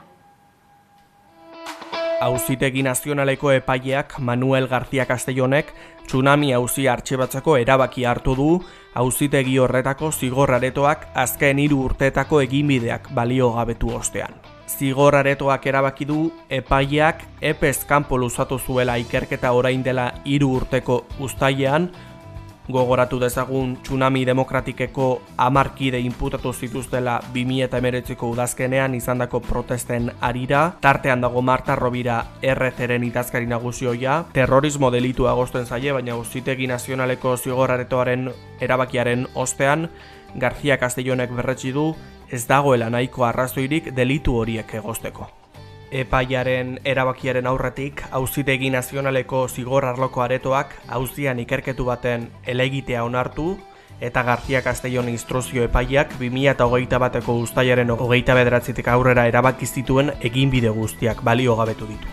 Auzitegi Nazionaleko epaileak Manuel García Castellonek tsunami auzia artxibatzeko erabaki hartu du, auzitegi horretako zigor aretoak azken 3 urteetako eginbideak baliogabetu ostean. Zigor aretoak erabaki du epaileak epez kanpo luzatu zuela ikerketa orain dela 3 urteko uztailean, gogoratu dezagun Tsunami Demokratikeko 10 kide inputatu zituztela 2019ko udazkenean izandako protesten harira, tartean dago Marta Rovira RZ-ren idazkari nagusioia, terrorismo delitua egozten zaie, baina Auzitegi Nazionaleko zigor aretoaren erabakiaren ostean, García Castellonek berretsi du ez dagoela nahiko arrazoirik delitu horiek egozteko. Epaiaren erabakiaren aurretik, Auzitegi Nazionaleko zigor arloko aretoak auzian ikerketu baten helegitea onartu eta García Castellón instruzio epaiak 2021ko uztailaren 29tik aurrera erabaki zituen eginbide guztiak baliogabetu ditu.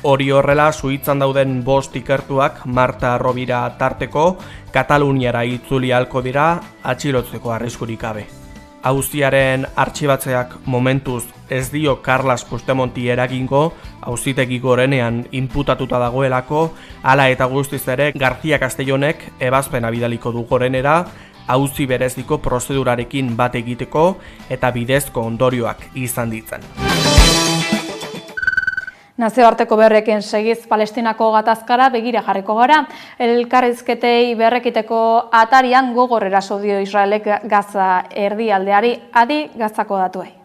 Hori horrela, Suitzan dauden 5 ikertuak Marta Rovira tarteko Kataluniara itzuli ahalko dira atxilotzeko arriskurik gabe. Auziaren artxibatzeak momentuz ez dio Carles Puigdemonti eragingo, auzitegi gorenean inputatuta dagoelako, hala eta guztiz ere García Castellonek ebazpena bidaliko du gorenera, auzi bereziko prozedurarekin bat egiteko eta bidezko ondorioak izan ditzen. Nazioarteko berrekin segiz Palestinako gatazkara begira jarriko gara. Elkarrizketei berrekiteko atarian gogor eraso dio Israelek Gaza erdialdeari, adi Gazako datuei.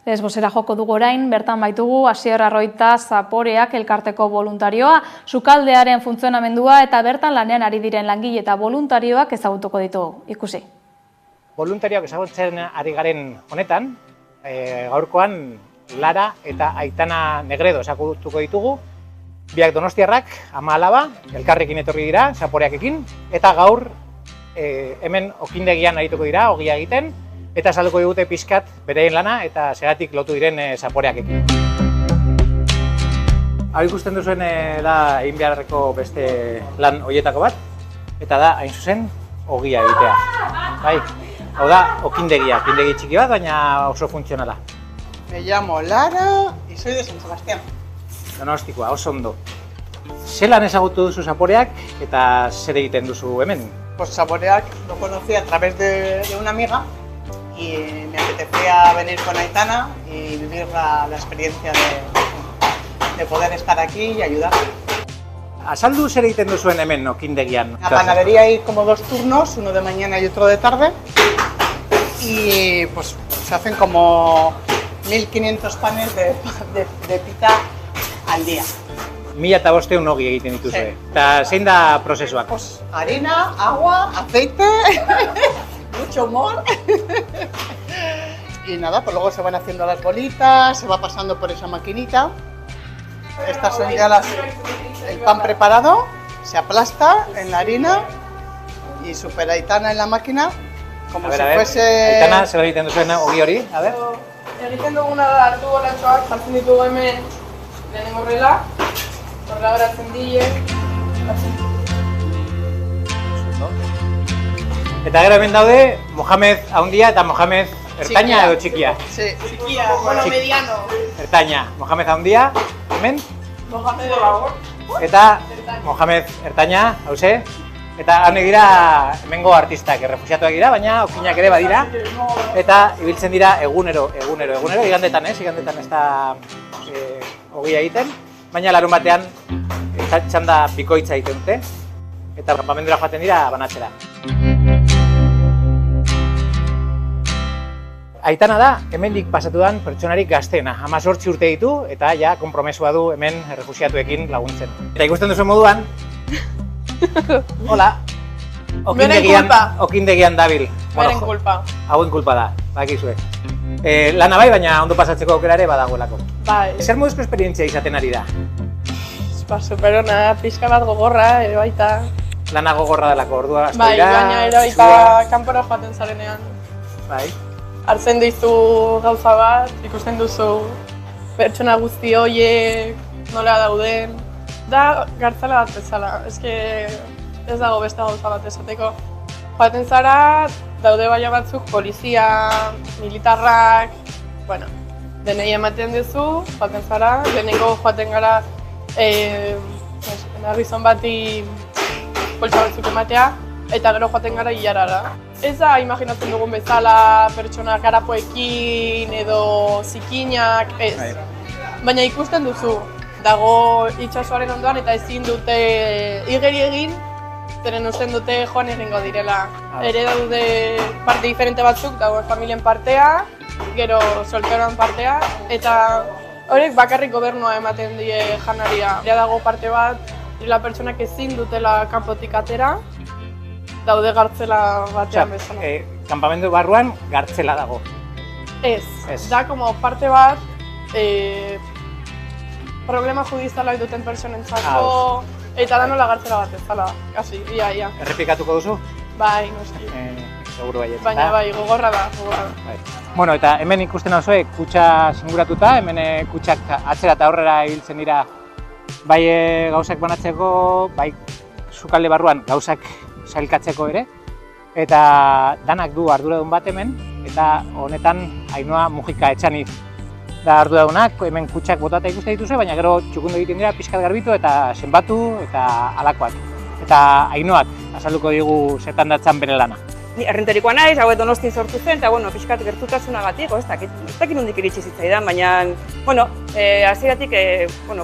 Lesbosera joko dugu orain, bertan baitugu Asier Arroita Zaporeak elkarteko voluntarioa, sukaldearen funtzionamendua eta bertan lanean ari diren langile eta voluntarioak ezagutuko ditugu. Ikusi. Voluntarioak ezagutzen ari garen honetan, gaurkoan Lara eta Aitana Negredo ezagutuko ditugu, biak donostiarrak, ama alaba, elkarrekin etorri dira, Zaporeakekin, eta gaur hemen okindegian arituko dira, ogia egiten, eta salduko digute pixkat bereen lana eta zeratik lotu diren Zaporeakekin. Hau ikusten duzuen da egin beharreko beste lan horietako bat, eta da, hain zuzen, ogia egitea. Bai, hau da, okindegi txiki bat, baina oso funtzionala. Me llamo Lara y soy de San Sebastián. Donostikoa, oso ondo. Zelan ezagutu duzu Zaporeak eta zer egiten duzu hemen? Pues Zaporeak lo conocí a través de una amiga y me apetecía venir con Aitana y vivir la experiencia de poder estar aquí y ayudar. Azaldu zer egiten duzuen hemen okindegian? A la panadería hay como 2 turnos, uno de mañana y otro de tarde, y pues se hacen como 1500 panes de pita al día. 1500 ogi egiten dituzue. Eta zein da prozesuak? Pues harina, agua, aceite, mucho humor. Y nada, pues luego se van haciendo las bolitas, se va pasando por esa maquinita. Estas son ya el pan preparado, se aplasta en la harina y super Aitana en la máquina, como si fuese... Aitana, zer egiten duzuen ogi hori, a ver. Egiten duguna da hartu golatxoak, jartzen ditugu hemen lehenengo horrela geratzen die. Eta gero hemen daude Mohamed Haundia eta Mohamed Ertaina edo txikia? Txikia, bueno, mediano. Ertaina, Mohamed Haundia, hemen? Mohamed Labor. Eta Mohamed Ertaina, hauze? Eta haunek dira hemengo artistak, errefusiatuak dira, baina okinak ere badira. Eta ibiltzen dira egunero, igandetan ez da ogia egiten. Baina larun batean txanda bikoitza egiten dute. Eta kanpamendura joaten dira banatzera. Aitana da, hemendik pasatu den pertsonarik gazteena. 18 urte ditu eta ja konpromesua du hemen errefusiatuekin laguntzen. Eta ikusten duzu moduan, hola, okindegian dabil. Beren kulpa. Hauen kulpa da, bakizue. Lana bai, baina ondo pasatzeko aukera ere badagoelako. Bai. Zer moduzko esperientzia izaten ari da? Superona, pixka bat gogorra, ere baita. Lana gogorra delako, ordua asko Bai, dira. baina ere baita kanpora joaten zarenean. Bai. Hartzen dizu gauza bat, ikusten duzu pertsona guzti horiek nola dauden. Da gartzela bat bezala, ez dago beste gauza bat esateko. Joaten zara, daude baina batzuk polizia, militarrak, bueno, denei ematen duzu, joaten zara, lehenengo joaten gara gizon bati poltsa batzuk ematea, eta gero joaten gara hilarara. Ez da imaginatzen dugun bezala pertsona garapoekin edo zikinak, ez. Baina ikusten duzu, dago itsasoaren ondoan eta ezin dute igeri egin, zeren usten dute joan egingo direla. Ere daude parte diferente batzuk, dago familien partea, gero solteroan partea, eta horiek bakarrik gobernua ematen die janaria. Ja dago parte bat, direla pertsonak ezin dutela kanpotik atera, daude gartzela batean bezala. Kanpamendu barruan gartzela dago. Ez, da como parte bat problema judizialak duten pertsonentzako eta da nola gartzela bat bezala, kasi, ia. Errepikatuko duzu? Bai, noski. Seguru baiet. Baina bai, gogorra da. Bueno, eta hemen ikusten nauzue kutxa singuratuta, hemen kutxak atzera eta aurrera ibiltzen dira bai gauzak banatzeko, bai sukalde barruan gauzak sailkatzeko ere, eta danak du arduradun bat hemen, eta honetan Ainhoa Mujika Etxaniz da arduradunak, hemen kutxak botata ikuste dituzue, baina gero txukundu egiten dira pixkat garbitu eta zenbatu eta alakoak. Eta Ainhoak azalduko digu zertan datzan bere lana. Ni errenterikoa naiz, hau Donostin sortu zen, eta bueno, pixkat gertutasunagatik, ez dakit nondik iritsi zitzaidan, baina hasieratik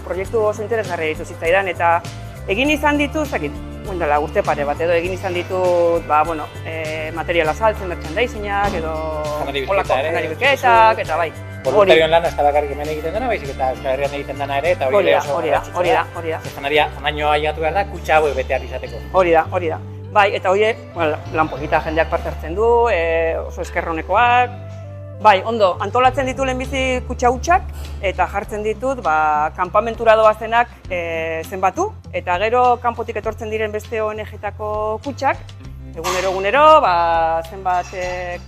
proiektu oso interesgarria ditu zitzaidan, eta egin izan ditu, dela urte pare bat edo egin izan ditut materiala saltzen, merchandisinyak edo janari biketak, eta bai. Voluntarioen lana ez da bakarrik hemen egiten dena, baizik eta Euskal Herrian egiten dena ere, eta hori oso hori da. Janaria honaino ailegatu behar da, kutxa hauek beteak izateko. Hori da. Bai, eta horiek lan polita jendeak parte hartzen du, oso eskerronekoak. Bai, ondo, antolatzen ditu lehenbizi kutxa hutsak eta jartzen ditut kanpamentura doazenak zenbatu, eta gero kanpotik etortzen diren beste ONG-etako kutxak, egunero, zenbat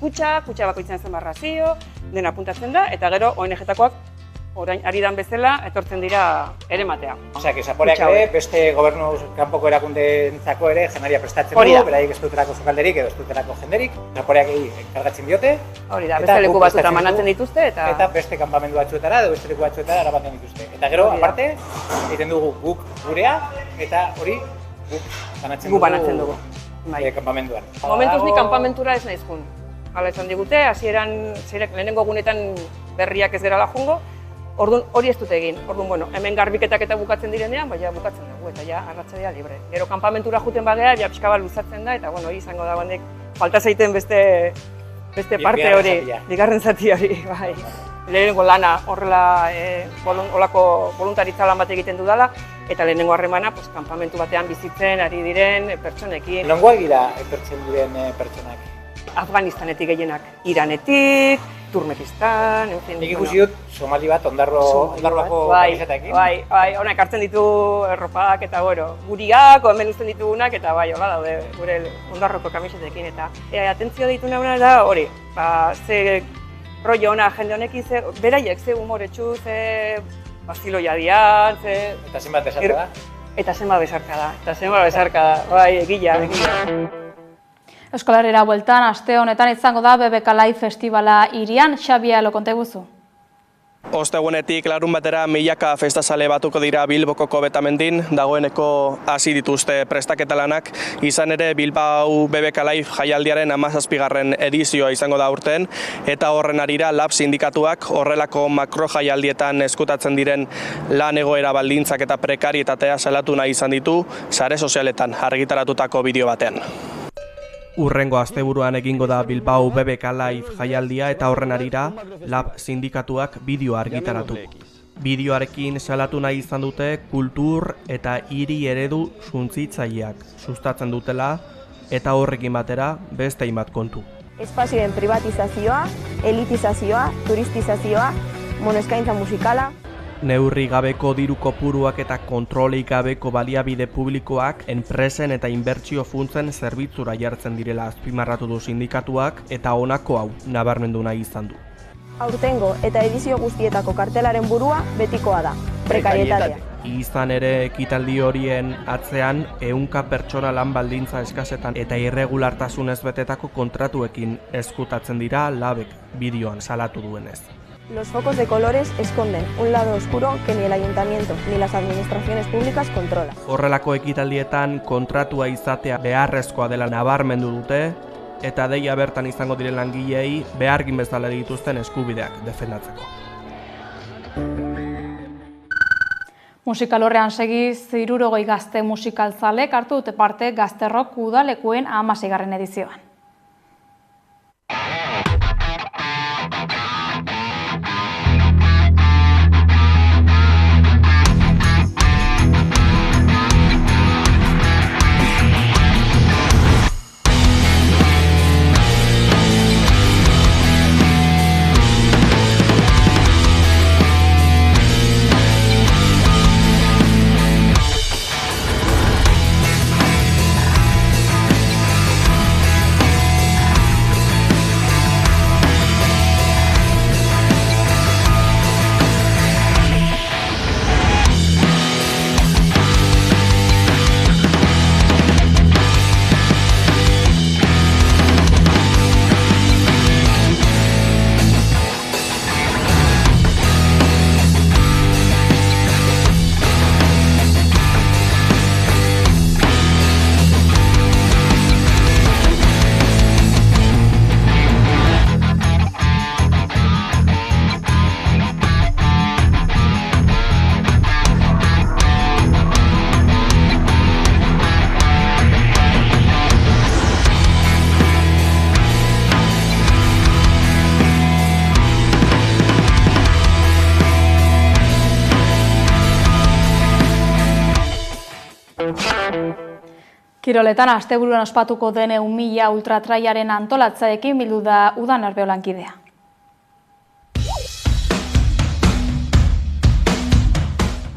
kutxa bakoitzen zenbat razio, dena apuntatzen da, eta gero ONG-etakoak orain ari dan bezala etortzen dira ere matea. Osea, Zaporeak ere, beste gobernu kanpoko erakundeentzako ere janaria prestatzen du, beraik ez dutelako sukalderik edo ez dutelako jenderik. Zaporeak enkargatzen diote. Hori da, beste leku batzuetan manatzen dituzte eta beste kanpamendu batzuetara edo beste leku batzuetara erabaten dituzte. Eta gero, aparte, egiten dugu guk gurea eta hori guk banatzen dugu kanpamenduan. Momentuz ni kanpamentura ez naizkun. Hala esan digute, hasieran lehenengo egunetan berriak ez gerala jungo, orduan hori ez dut egin. Orduan, hemen garbiketak eta bukatzen direnean, baina bukatzen dugu eta ja arratsaldea libre. Gero kanpamentura juten bagea, ja pixka bat luzatzen da eta hori izango da banek falta zaiten beste parte hori, bigarren zati hori, bai. Lehenengo lana horrela olako voluntaritza lan bat egiten dudala, eta lehenengo harremana kanpamentu batean bizitzen ari diren pertsonekin. Nongoak dira etortzen diren pertsonak? Afganistanetik gehienak, Iranetik, Turmekistan, nik ikusi dut Somali bat ondarroako kamisetekin. Bai, honak hartzen ditu erropak eta guriak, hemen uzten ditugunak, eta hola daude gure ondarroko kamisetekin. Eta atentzio ditu nauna da hori, ze rollo ona jende honekin, beraiek ze humoretsu, ze bastiloia dian, ze... Eta zenbat besarka da? Eta zenbat besarka da, bai, egila. Euskal Herrira bueltan, aste honetan izango da BBK Live Festivala hirian, Xabia Lokonte guzu. Ostegunetik larun batera milaka festasale batuko dira Bilboko Kobetamendin, dagoeneko hasi dituzte prestaketa lanak, izan ere Bilbao BBK Live jaialdiaren 17. edizioa izango da aurten, eta horren arira Lab sindikatuak horrelako makro jaialdietan eskutatzen diren lan egoera baldintzak eta prekarietatea salatu nahi izan ditu sare sozialetan argitaratutako bideo batean. Urrengo asteburuan egingo da Bilbao BBK Live jaialdia eta horren arira Lab sindikatuak bideoa argitaratu. Bideoarekin salatu nahi izan dute kultur eta hiri eredu suntsitzaileak sustatzen dutela eta horrekin batera beste hainbat kontu. Espazioen privatizazioa, elitizazioa, turistizazioa, monoeskaintza musikala. Neurri gabeko diru kopuruak eta kontrolik gabeko baliabide publikoak enpresen eta inbertsio funtzen zerbitzura jartzen direla azpimarratu du sindikatuak eta honako hau nabarmendu nahi izan du. Aurtengo eta edizio guztietako kartelaren burua betikoa da, prekarietatea. Izan ere ekitaldi horien atzean 100 pertsona lan baldintza eskasetan eta irregulartasunez betetako kontratuekin eskutatzen dira Labek bideoan salatu duenez. Los focos de colores esconden un lado oscuro que ni el ayuntamiento ni las administraciones públicas controlan. Horrelako ekitaldietan kontratua izatea beharrezkoa dela nabarmendu dute eta deia bertan izango diren langilei behargin bezala dituzten eskubideak defendatzeko. Musikalorrean segiz 60 gazte musikaltzalek hartu dute parte Gazterrok udalekuen 16. edizioan. Kiroletan asteburuan ospatuko den 1.000 ultratraiaren antolatzaekin bildu da Udan Erbeo lankidea.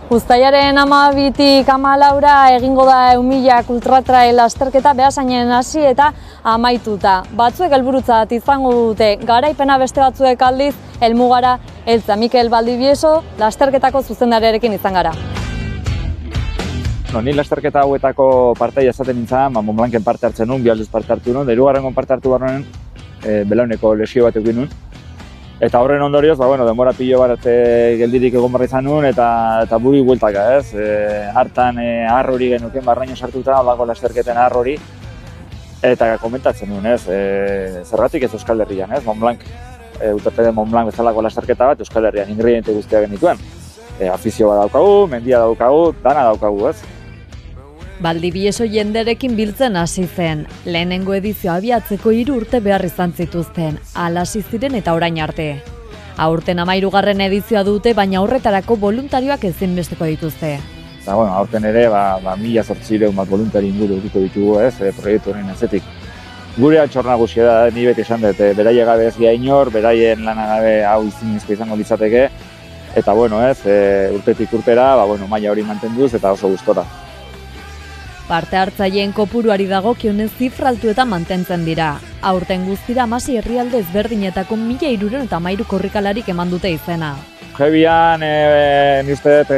Uztailaren 12tik 14ra egingo da 1.000 ultratrail lasterketa Beasainen hasi eta amaituta. Batzuek helburutzat izango dute garaipena, beste batzuek aldiz helmugara heltza. Mikel Valdivieso lasterketako zuzendariarekin izan gara. Ni lasterketa hauetako partaia esaten nintzen, Montblanken parte hartzen nuen, bi aldiz parte hartu nuen, hirugarrengon parte hartu barren belauneko lesio bat eukin nuen. Eta horren ondorioz, denbora pilo bat geldirik egon barra izan nuen eta buri bueltaka, ez? Hartan harrori genuken barraino sartuta, holako lasterketen harrori. Eta komentatzen nuen, ez? Zergatik ez Euskal Herrian, ez? Montblanc, UTP Montblanc bezalako lasterketa bat Euskal Herrian ingrediente guztiak genituen. Afizio bat daukagu, mendia daukagu, dana daukagu, ez? Valdivieso jenderekin biltzen hasi zen. Lehenengo edizioa abiatzeko 3 urte behar izan zituzten, hala hasi ziren eta orain arte. Aurten 13. edizioa dute, baina horretarako voluntarioak ezinbesteko dituzte. Eta, aurten ere, 1.800 bat voluntari inguru edukiko ditugu, ez, proiektu horren ezetik. Gure altxor nagusia da, ni beti esan dut, beraie gabe ez gira inor, beraien lanagabe hau izinezko izango litzateke, eta, urtetik urtera, maila hori mantenduz eta oso gustora. Parte hartzaileen kopuruari dagokionez zifra altuetan mantentzen dira. Aurten guztira 16 herrialde ezberdinetako 1.313 korrikalarik eman dute izena. Jebian, ni uste dut,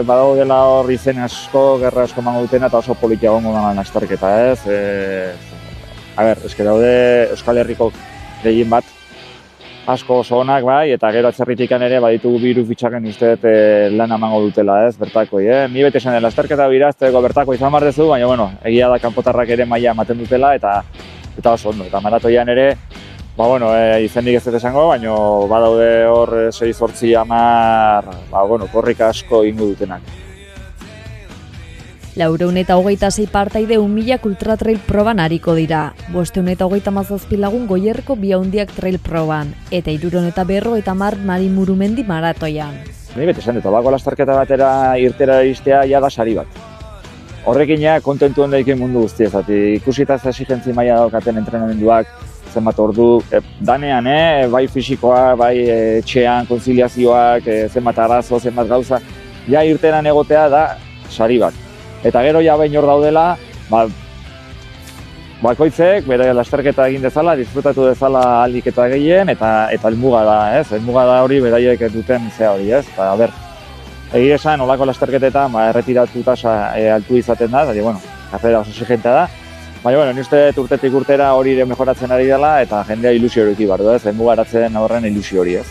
badago dela hor izen asko, gerra asko emango dutena eta oso politia gongo dena lasterketa, ez? eske daude Euskal Herriko gehien bat, asko oso onak bai, eta gero atzerritikan ere baditugu bi hiru fitxaken uste lan emango dutela, ez, bertakoi, Ni bete esan lasterketa birazteko bertako izan behar duzu, baina, bueno, egia da kanpotarrak ere maila ematen dutela, eta oso ondo, eta maratoian ere, izenik ez dut esango, baina badaude hor 6-8-10, korrik asko ingo dutenak. 426 partaide 1000 ultratrail proban ariko dira. 537 lagun Goierriko bi handiak trail proban, eta 350 Marimurumendi maratoian. Ni bete esan dut, olako lasterketa batera irtera iristea da sari bat. Horrekin kontentu ondaiken mundu guztia, ikusita exigentzi maila daukaten entrenamenduak, zenbat ordu, danean, bai fisikoa, bai etxean, konziliazioak, zenbat arazo, zenbat gauza, irteran egotea da sari bat. Eta gero behin hor daudela, bakoitzek bere lasterketa egin dezala, disfrutatu dezala ahalik eta gehien, eta helmuga da, ez? Helmuga da hori beraiek duten zea hori, ez? Eta egia esan, olako lasterketetan erretiratu tasa altu izaten da, eta karrera oso exigentea da. Baina, ni uste urtetik urtera hori ere mejoratzen ari dela, eta jendea ilusio hori bardu, ez? Helmugaratzen horren ilusio hori, ez?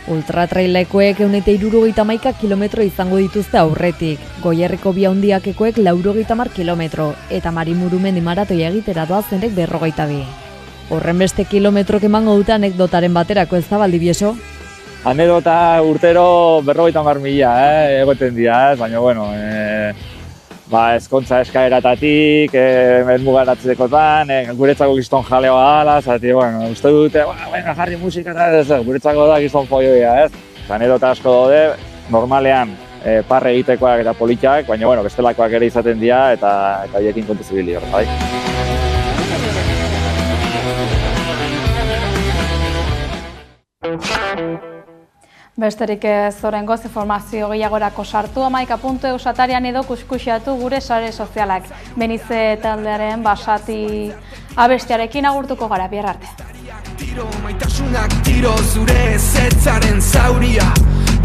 Ultratrailekoek 171 kilometro izango dituzte aurretik, Goierriko bi handiakekoek 190 kilometro, eta Marimurumendi maratoia egitera doazenek 52. Horren beste kilometrok emango dute anekdotaren baterako, ez da Baldibieso? Anekdota urtero 50.000 egoten dira, baina, ezkontza eskaeratatik, helmugaratzekotan, guretzako gizton jaleoa dala, uste dute, jarri musika eta guretzako da gizton foioia, ez? Anekdota asko daude, normalean parre egitekoak eta politiak, baina bestelakoak ere izaten dira eta hiekin kontu zibili hor, bai? Besterik ez orengoz informazio gehiagorako sartu, 11.eu satarian edo kuskusiatu gure sare sozialak. Benize taldearen basati abestiarekin agurtuko gara, bihar arte. Maitasunak tiro zure ezetzaren zauria,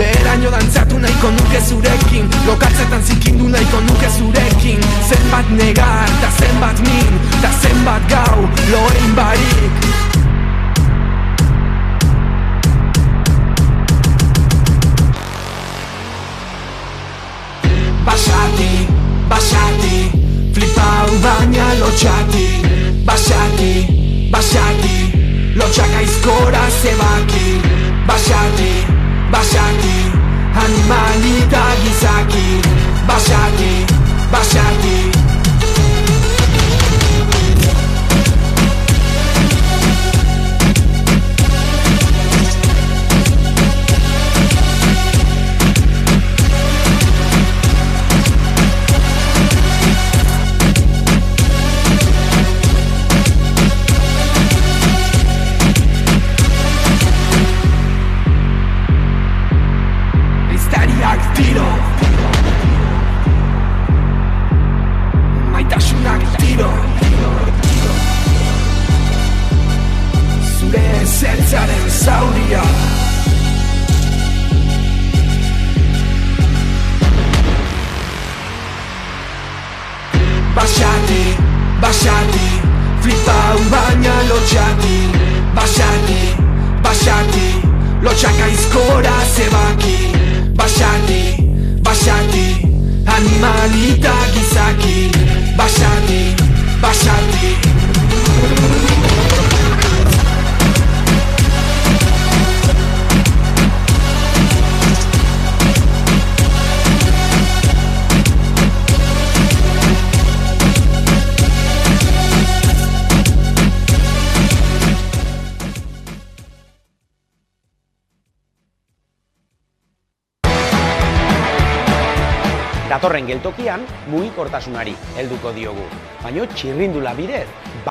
beheraino dantzatu nahiko nuke zurekin, lokatzetan zikindu nahiko nuke zurekin, zenbat negar, da zenbat min, da zenbat gau, loein barik. Basati, flipau baina lotxati, basati, lotxak aizkora zebaki, basati, animalita gizaki, basati. Basati, flipau baina lotxati, basati, lotxak aizkora zebaki, basati, animalita gizaki, basati. Datorren geltokian mugikortasunari helduko diogu, baina txirrindula bidez